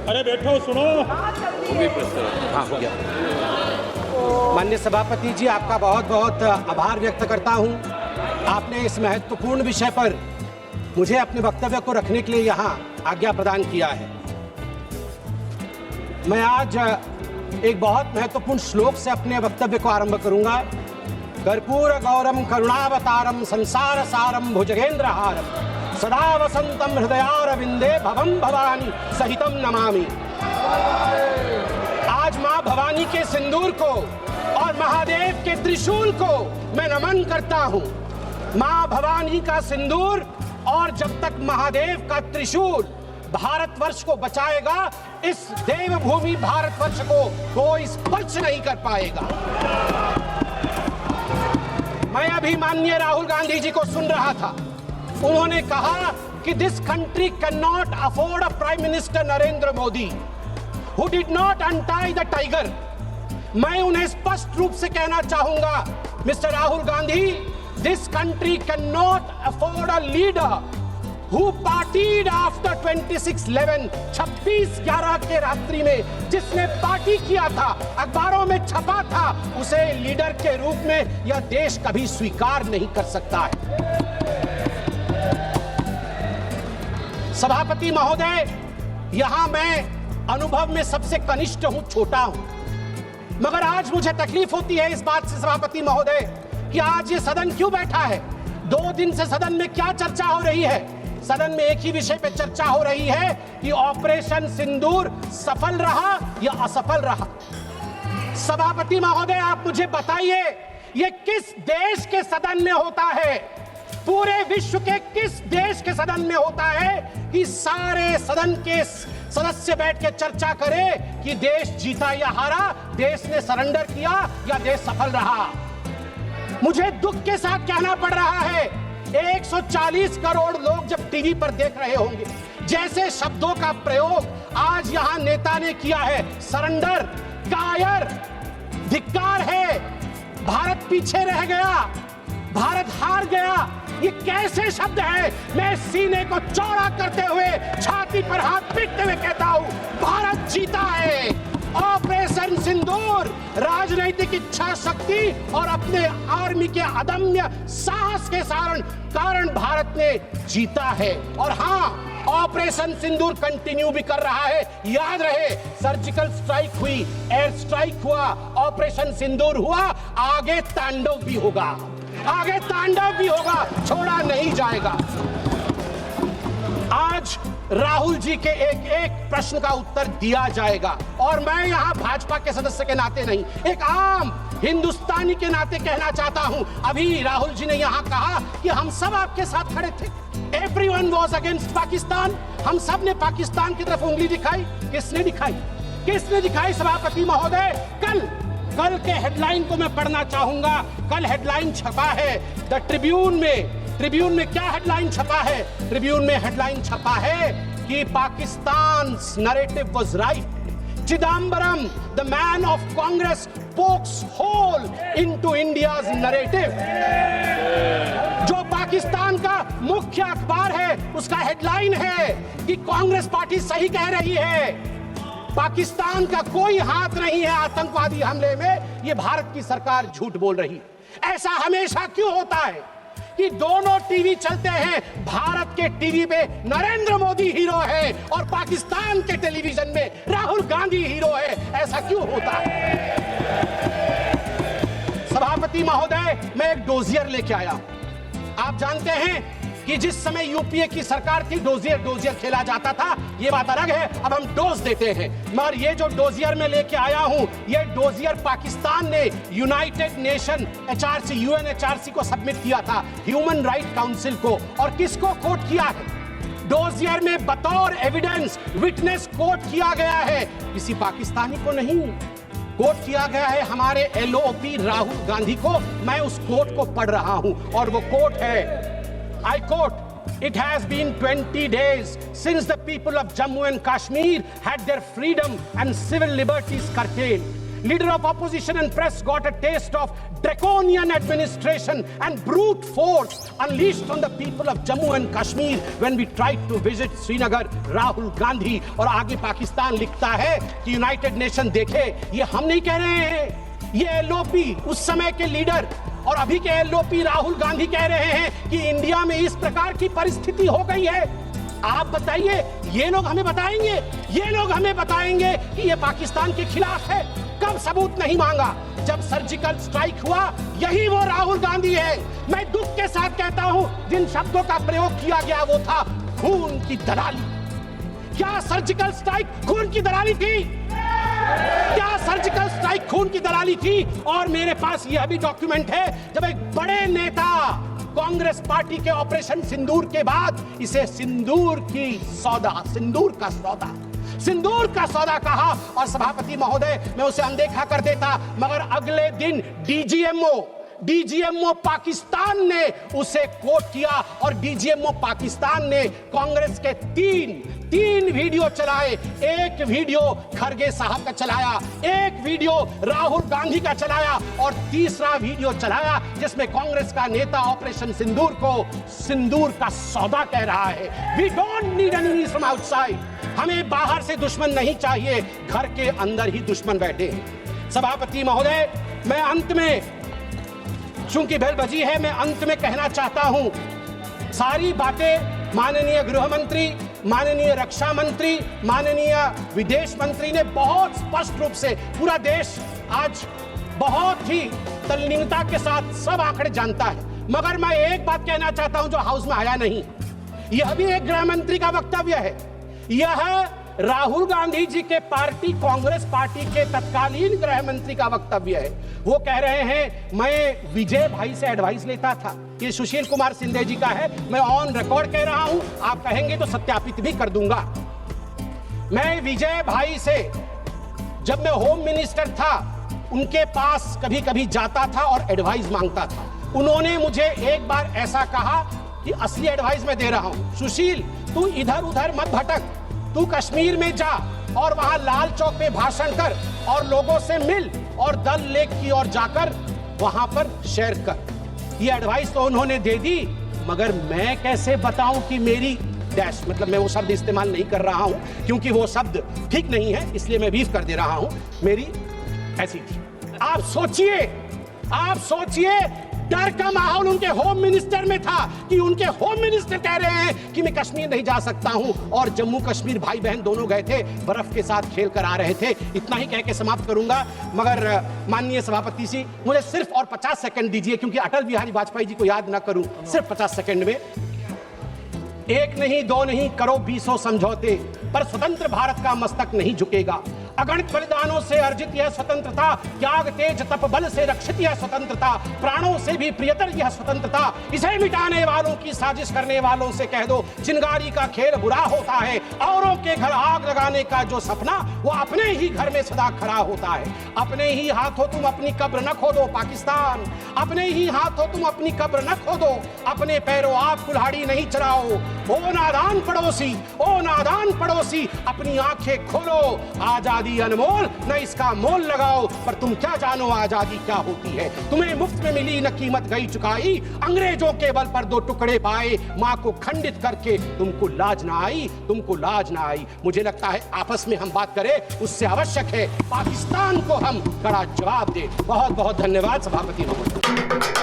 अरे बैठो सुनो। हाँ हो गया। माननीय सभापति जी, आपका बहुत बहुत आभार व्यक्त करता हूं। आपने इस महत्वपूर्ण विषय पर मुझे अपने वक्तव्य को रखने के लिए यहाँ आज्ञा प्रदान किया है। मैं आज एक बहुत महत्वपूर्ण श्लोक से अपने वक्तव्य को आरंभ करूंगा। कर्पूर गौरम करुणावतारम संसार सारम भुजगेंद्रहारम सदा वसंतम हृदयारविंदे भवम भवानी सहितम नमामि। आज मां भवानी के सिंदूर को और महादेव के त्रिशूल को मैं नमन करता हूं। मां भवानी का सिंदूर और जब तक महादेव का त्रिशूल भारतवर्ष को बचाएगा, इस देवभूमि भारतवर्ष को कोई स्पर्श नहीं कर पाएगा। मैं अभी माननीय राहुल गांधी जी को सुन रहा था। उन्होंने कहा कि this country can not afford a prime minister Narendra Modi who did not untie the tiger. मैं उन्हें स्पष्ट रूप से कहना चाहूंगा, mister Rahul Gandhi, this country can not afford a leader who partied after 26/11 26/11 के रात्रि में जिसने पार्टी किया था, अखबारों में छपा था, उसे लीडर के रूप में यह देश कभी स्वीकार नहीं कर सकता है। सभापति महोदय, यहां मैं अनुभव में सबसे कनिष्ठ हूं, छोटा हूं, मगर आज मुझे तकलीफ होती है इस बात से सभापति महोदय कि आज ये सदन क्यों बैठा है। 2 दिन से सदन में क्या चर्चा हो रही है? सदन में एक ही विषय पे चर्चा हो रही है कि ऑपरेशन सिंदूर सफल रहा या असफल रहा। सभापति महोदय, आप मुझे बताइए, ये किस देश के सदन में होता है? पूरे विश्व के किस देश के सदन में होता है कि सारे सदन के सदस्य बैठ के चर्चा करें कि देश जीता या हारा, देश ने सरेंडर किया या देश सफल रहा? मुझे दुख के साथ कहना पड़ रहा है, 140 करोड़ लोग जब टीवी पर देख रहे होंगे, जैसे शब्दों का प्रयोग आज यहां नेता ने किया है, सरेंडर, कायर, धिक्कार है, भारत पीछे रह गया, भारत हार गया, ये कैसे शब्द है? मैं सीने को चौड़ा करते हुए, छाती पर हाथ पीटते हुए कहता हूं, भारत जीता है। ऑपरेशन सिंदूर राजनीतिक इच्छा शक्ति और अपने आर्मी के अदम्य साहस के कारण भारत ने जीता है। और हाँ, ऑपरेशन सिंदूर कंटिन्यू भी कर रहा है। याद रहे, सर्जिकल स्ट्राइक हुई, एयर स्ट्राइक हुआ, ऑपरेशन सिंदूर हुआ, आगे तांडव भी होगा, आगे तांडव भी होगा, छोड़ा नहीं जाएगा। आज राहुल जी के एक प्रश्न का उत्तर दिया जाएगा और मैं यहां भाजपा के सदस्य के नाते नहीं, एक आम हिंदुस्तानी के नाते कहना चाहता हूं। अभी राहुल जी ने यहां कहा कि हम सब आपके साथ खड़े थे, एवरीवन वाज अगेंस्ट पाकिस्तान, हम सब ने पाकिस्तान की तरफ उंगली दिखाई। किसने दिखाई? किसने दिखाई सभापति महोदय? कल के हेडलाइन को मैं पढ़ना चाहूंगा। कल हेडलाइन छपा है द ट्रिब्यून में। ट्रिब्यून में क्या हेडलाइन छपा है? ट्रिब्यून में हेडलाइन छपा है कि Pakistan's narrative was right. Chidambaram, the man of Congress, pokes hole into India's narrative. जो पाकिस्तान का मुख्य अखबार है, उसका हेडलाइन है कि कांग्रेस पार्टी सही कह रही है, पाकिस्तान का कोई हाथ नहीं है आतंकवादी हमले में, ये भारत की सरकार झूठ बोल रही है। ऐसा हमेशा क्यों होता है कि दोनों टीवी चलते हैं, भारत के टीवी पे नरेंद्र मोदी हीरो है और पाकिस्तान के टेलीविजन में राहुल गांधी हीरो है? ऐसा क्यों होता है? सभापति महोदय, मैं एक डोजियर लेके आया। आप जानते हैं कि जिस समय यूपीए की सरकार थी, डोजियर खेला जाता था, ये बात अलग है, अब हम डोज देते हैं। मगर ये जो डोजियर में लेके आया हूं, ये डोजियर पाकिस्तान ने यूनाइटेड नेशन एचआरसी, यूएनएचआरसी को सबमिट किया था, ह्यूमन राइट काउंसिल को। और किसको कोट किया है? डोजियर में बतौर एविडेंस, विटनेस कोट किया गया है, किसी पाकिस्तानी को नहीं, कोट किया गया है हमारे एलओपी राहुल गांधी को। मैं उस कोट को पढ़ रहा हूं और वो कोट है, I quote, "It has been 20 days since the people of Jammu and Kashmir had their freedom and civil liberties curtailed. Leader of opposition and press got a taste of draconian administration and brute force unleashed on the people of Jammu and Kashmir when we tried to visit Srinagar. Rahul Gandhi और आगे पाकिस्तान लिखता है कि United nation देखे, ये हम नहीं कह रहे हैं, ये एलओपी उस समय के लीडर और अभी के एलओपी राहुल गांधी कह रहे हैं कि इंडिया में इस प्रकार की परिस्थिति हो गई है। आप बताइए, ये लोग हमें बताएंगे, ये लोग हमें बताएंगे कि ये पाकिस्तान के खिलाफ है। कब सबूत नहीं मांगा? जब सर्जिकल स्ट्राइक हुआ, यही वो राहुल गांधी है। मैं दुख के साथ कहता हूं, जिन शब्दों का प्रयोग किया गया वो था खून की दलाली। क्या सर्जिकल स्ट्राइक खून की दलाली थी? क्या सर्जिकल स्ट्राइक खून की दलाली थी? और मेरे पास यह भी डॉक्यूमेंट है, जब एक बड़े नेता कांग्रेस पार्टी के ऑपरेशन सिंदूर के बाद इसे सिंदूर का सौदा कहा और सभापति महोदय मैं उसे अनदेखा कर देता, मगर अगले दिन डीजीएमओ पाकिस्तान ने उसे कोट किया और डीजीएमओ पाकिस्तान ने कांग्रेस के तीन वीडियो चलाए। एक वीडियो खरगे साहब का चलाया, एक वीडियो राहुल गांधी का चलाया और तीसरा वीडियो चलाया जिसमें कांग्रेस का नेता ऑपरेशन सिंदूर को सिंदूर का सौदा कह रहा है। We don't need enemies from outside. हमें बाहर से दुश्मन नहीं चाहिए, घर के अंदर ही दुश्मन बैठे हैं। सभापति महोदय, मैं अंत में, चूंकि बेल बजी है, मैं अंत में कहना चाहता हूं, सारी बातें माननीय गृह मंत्री, माननीय रक्षा मंत्री, माननीय विदेश मंत्री ने बहुत स्पष्ट रूप से, पूरा देश आज बहुत ही तल्लीनता के साथ सब आंकड़े जानता है, मगर मैं एक बात कहना चाहता हूं जो हाउस में आया नहीं। यह भी एक गृह मंत्री का वक्तव्य है। यह राहुल गांधी जी के पार्टी कांग्रेस पार्टी के तत्कालीन गृह मंत्री का वक्तव्य है। वो कह रहे हैं मैं विजय भाई से एडवाइस लेता था। ये सुशील कुमार सिंधे जी का है, मैं ऑन रिकॉर्ड कह रहा हूं, आप कहेंगे तो सत्यापित भी कर दूंगा। मैं विजय भाई से, जब मैं होम मिनिस्टर था, उनके पास कभी कभी जाता था और एडवाइस मांगता था। उन्होंने मुझे एक बार ऐसा कहा कि असली एडवाइस मैं दे रहा हूं, सुशील तू इधर उधर मत भटक, तू कश्मीर में जा और वहां लाल चौक पे भाषण कर और लोगों से मिल और दल लेक की ओर जाकर वहां पर शेयर कर। ये एडवाइस तो उन्होंने दे दी, मगर मैं कैसे बताऊं कि मेरी डैश, मतलब मैं वो शब्द इस्तेमाल नहीं कर रहा हूं क्योंकि वो शब्द ठीक नहीं है, इसलिए मैं बीफ कर दे रहा हूं, मेरी ऐसी थी। आप सोचिए डर का माहौल उनके होम मिनिस्टर में था कि उनके होम मिनिस्टर कह रहे हैं कि मैं कश्मीर नहीं जा सकता हूं, और जम्मू कश्मीर भाई बहन दोनों गए थे, बर्फ के साथ खेल कर आ रहे थे। इतना ही कह के समाप्त करूंगा, मगर माननीय सभापति जी मुझे सिर्फ और 50 सेकंड दीजिए, क्योंकि अटल बिहारी वाजपेयी जी को याद ना करूं, सिर्फ 50 सेकंड में। एक नहीं, दो नहीं, करो 20 समझौते, पर स्वतंत्र भारत का मस्तक नहीं झुकेगा। अगणित बलिदानों से अर्जित यह स्वतंत्रता, त्याग तेज तप बल से रक्षित यह स्वतंत्रता, प्राणों से भी प्रियतर यह स्वतंत्रता। इसे मिटाने वालों की साजिश करने वालों से कह दो, चिंगारी का खेल बुरा होता है। औरों के घर आग लगाने का जो सपना, वो अपने ही घर में सदा खड़ा होता है। अपने ही हाथों तुम अपनी कब्र न खोदो पाकिस्तान, अपने ही हाथों तुम अपनी कब्र न खोदो, अपने पैरों आग कुल्हाड़ी नहीं चलाओ। ओ नादान पड़ोसी, अपनी आंखें खोलो। आजादी अनमोल, न इसका मोल लगाओ, पर तुम क्या जानो आजादी क्या होती है। तुम्हें मुफ्त में मिली न कीमत गई चुकाई, अंग्रेजों के बल पर 2 टुकड़े पाए, मां को खंडित करके तुमको लाज ना आई। मुझे लगता है आपस में हम बात करें, उससे आवश्यक है पाकिस्तान को हम कड़ा जवाब दें। बहुत बहुत धन्यवाद सभापति महोदय।